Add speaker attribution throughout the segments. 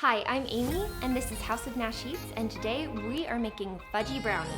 Speaker 1: Hi, I'm Amy, and this is House of Nash Eats, and today we are making fudgy brownies.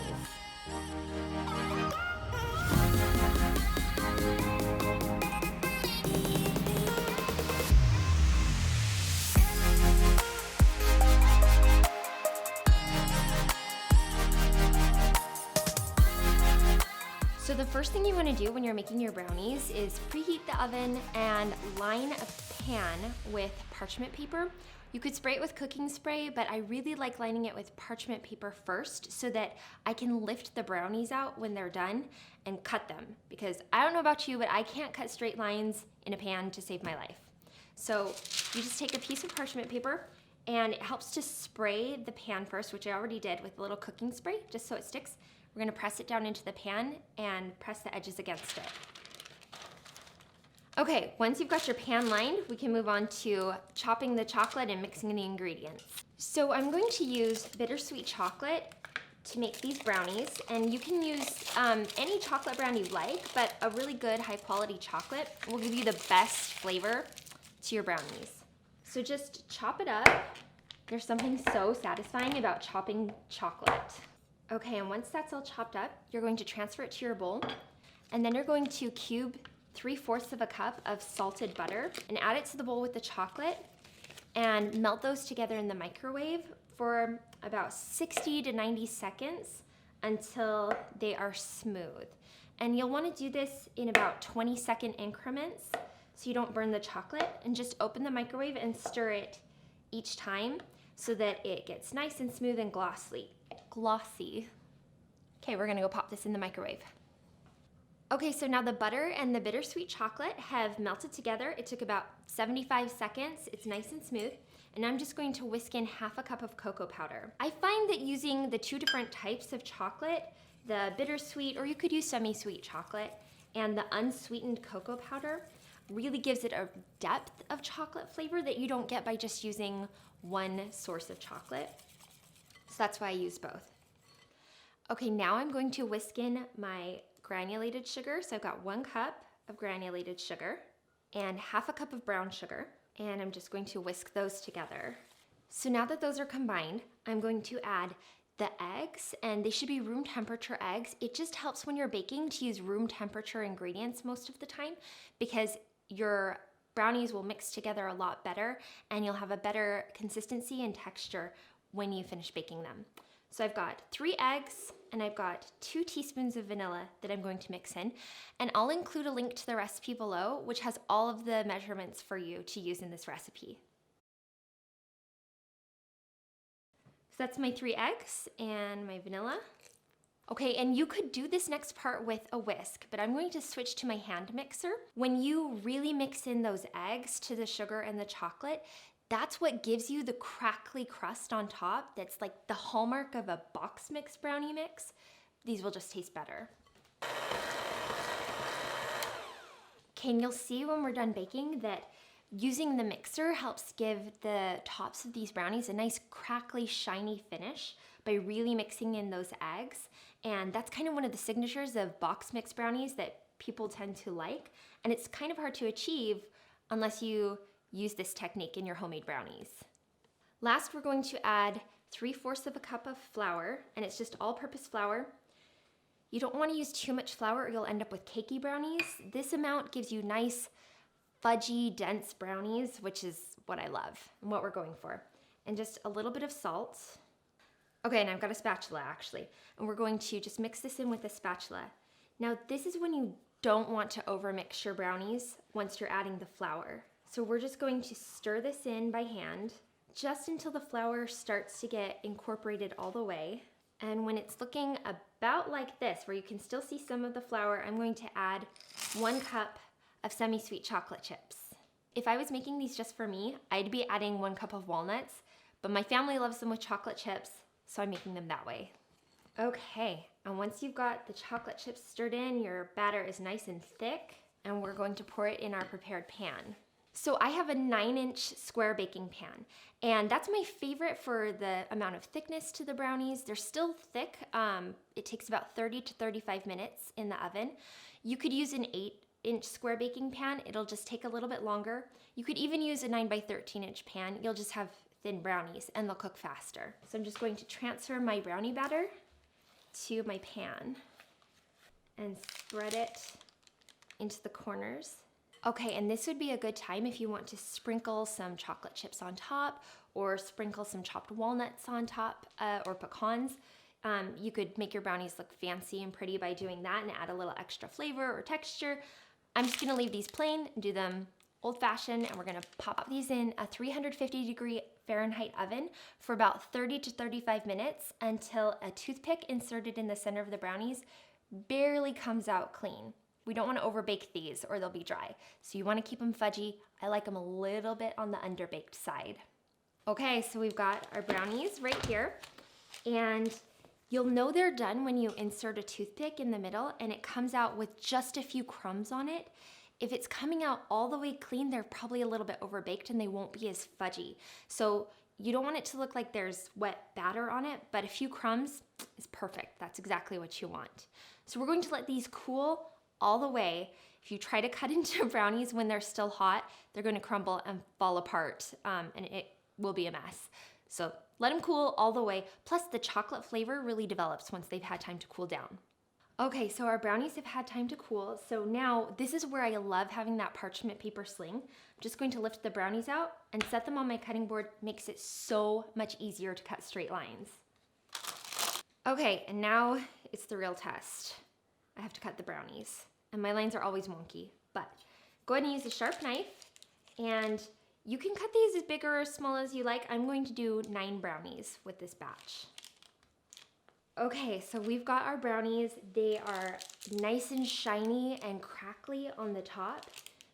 Speaker 1: So the first thing you want to do when you're making your brownies is preheat the oven and line a pan with parchment paper. You could spray it with cooking spray, but I really like lining it with parchment paper first so that I can lift the brownies out when they're done and cut them. Because I don't know about you, but I can't cut straight lines in a pan to save my life. So you just take a piece of parchment paper and it helps to spray the pan first, which I already did with a little cooking spray, just so it sticks. We're gonna press it down into the pan and press the edges against it. Okay, once you've got your pan lined, we can move on to chopping the chocolate and mixing the ingredients. So I'm going to use bittersweet chocolate to make these brownies, and you can use any chocolate brand you like, but a really good high quality chocolate will give you the best flavor to your brownies. So just chop it up. There's something so satisfying about chopping chocolate. Okay, and once that's all chopped up, you're going to transfer it to your bowl, and then you're going to cube 3/4 of a cup of salted butter and add it to the bowl with the chocolate and melt those together in the microwave for about 60 to 90 seconds until they are smooth. And you'll want to do this in about 20-second increments so you don't burn the chocolate, and just open the microwave and stir it each time so that it gets nice and smooth and glossy. Okay, we're gonna go pop this in the microwave. Okay, so now the butter and the bittersweet chocolate have melted together. It took about 75 seconds. It's nice and smooth. And I'm just going to whisk in 1/2 cup of cocoa powder. I find that using the two different types of chocolate, the bittersweet, or you could use semi-sweet chocolate, and the unsweetened cocoa powder really gives it a depth of chocolate flavor that you don't get by just using one source of chocolate. So that's why I use both. Okay, now I'm going to whisk in my granulated sugar. So I've got 1 cup of granulated sugar and 1/2 cup of brown sugar. And I'm just going to whisk those together. So now that those are combined, I'm going to add the eggs, and they should be room temperature eggs. It just helps when you're baking to use room temperature ingredients most of the time, because your brownies will mix together a lot better and you'll have a better consistency and texture when you finish baking them. So I've got 3 eggs and I've got 2 teaspoons of vanilla that I'm going to mix in, and I'll include a link to the recipe below, which has all of the measurements for you to use in this recipe. So that's my 3 eggs and my vanilla. Okay, and you could do this next part with a whisk, but I'm going to switch to my hand mixer. When you really mix in those eggs to the sugar and the chocolate, that's what gives you the crackly crust on top that's like the hallmark of a box mix brownie mix. These will just taste better. Okay, and you'll see when we're done baking that using the mixer helps give the tops of these brownies a nice crackly, shiny finish by really mixing in those eggs. And that's kind of one of the signatures of box mix brownies that people tend to like. And it's kind of hard to achieve unless you use this technique in your homemade brownies. Last, we're going to add 3/4 of a cup of flour, and it's just all-purpose flour. You don't want to use too much flour or you'll end up with cakey brownies. This amount gives you nice, fudgy, dense brownies, which is what I love and what we're going for. And just a little bit of salt. Okay, and I've got a spatula actually, and we're going to just mix this in with a spatula. Now, this is when you don't want to overmix your brownies once you're adding the flour. So we're just going to stir this in by hand just until the flour starts to get incorporated all the way. And when it's looking about like this, where you can still see some of the flour, I'm going to add 1 cup of semi-sweet chocolate chips. If I was making these just for me, I'd be adding 1 cup of walnuts, but my family loves them with chocolate chips, so I'm making them that way. Okay, and once you've got the chocolate chips stirred in, your batter is nice and thick, and we're going to pour it in our prepared pan. So I have a 9-inch square baking pan, and that's my favorite for the amount of thickness to the brownies. They're still thick. It takes about 30 to 35 minutes in the oven. You could use an 8-inch square baking pan. It'll just take a little bit longer. You could even use a 9 by 13-inch pan. You'll just have thin brownies and they'll cook faster. So I'm just going to transfer my brownie batter to my pan and spread it into the corners. Okay, and this would be a good time if you want to sprinkle some chocolate chips on top or sprinkle some chopped walnuts on top or pecans. You could make your brownies look fancy and pretty by doing that and add a little extra flavor or texture. I'm just gonna leave these plain, do them old-fashioned, and we're gonna pop these in a 350-degree Fahrenheit oven for about 30 to 35 minutes until a toothpick inserted in the center of the brownies barely comes out clean. We don't want to overbake these or they'll be dry. So you want to keep them fudgy. I like them a little bit on the underbaked side. Okay, so we've got our brownies right here, and you'll know they're done when you insert a toothpick in the middle and it comes out with just a few crumbs on it. If it's coming out all the way clean, they're probably a little bit overbaked and they won't be as fudgy. So you don't want it to look like there's wet batter on it, but a few crumbs is perfect. That's exactly what you want. So we're going to let these cool all the way. If you try to cut into brownies when they're still hot, they're going to crumble and fall apart, and it will be a mess. So let them cool all the way. Plus the chocolate flavor really develops once they've had time to cool down. Okay, so our brownies have had time to cool. So now this is where I love having that parchment paper sling. I'm just going to lift the brownies out and set them on my cutting board. Makes it so much easier to cut straight lines. Okay, and now it's the real test. I have to cut the brownies. And my lines are always wonky, but go ahead and use a sharp knife, and you can cut these as big or as small as you like. I'm going to do 9 brownies with this batch. Okay, so we've got our brownies. They are nice and shiny and crackly on the top,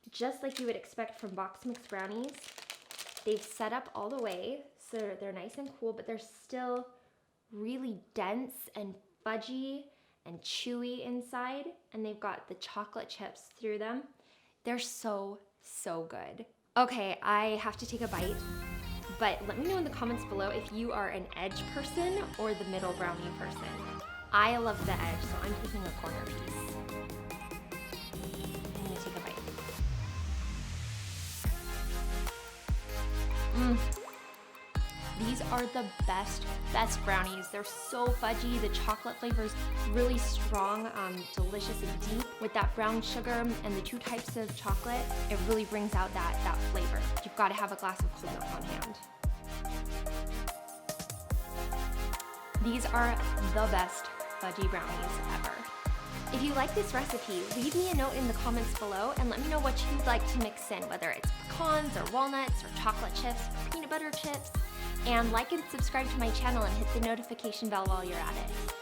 Speaker 1: just like you would expect from box mix brownies. They've set up all the way, so they're nice and cool, but they're still really dense and fudgy and chewy inside, and they've got the chocolate chips through them. They're so, so good. Okay, I have to take a bite, but let me know in the comments below if you are an edge person or the middle brownie person. I love the edge, so I'm taking a corner piece. I'm gonna take a bite. These are the best brownies. They're so fudgy. The chocolate flavor is really strong, delicious and deep. With that brown sugar and the 2 types of chocolate, it really brings out that flavor. You've got to have a glass of cool milk on hand. These are the best fudgy brownies ever. If you like this recipe, leave me a note in the comments below and let me know what you'd like to mix in, whether it's pecans or walnuts or chocolate chips or peanut butter chips. And like and subscribe to my channel and hit the notification bell while you're at it.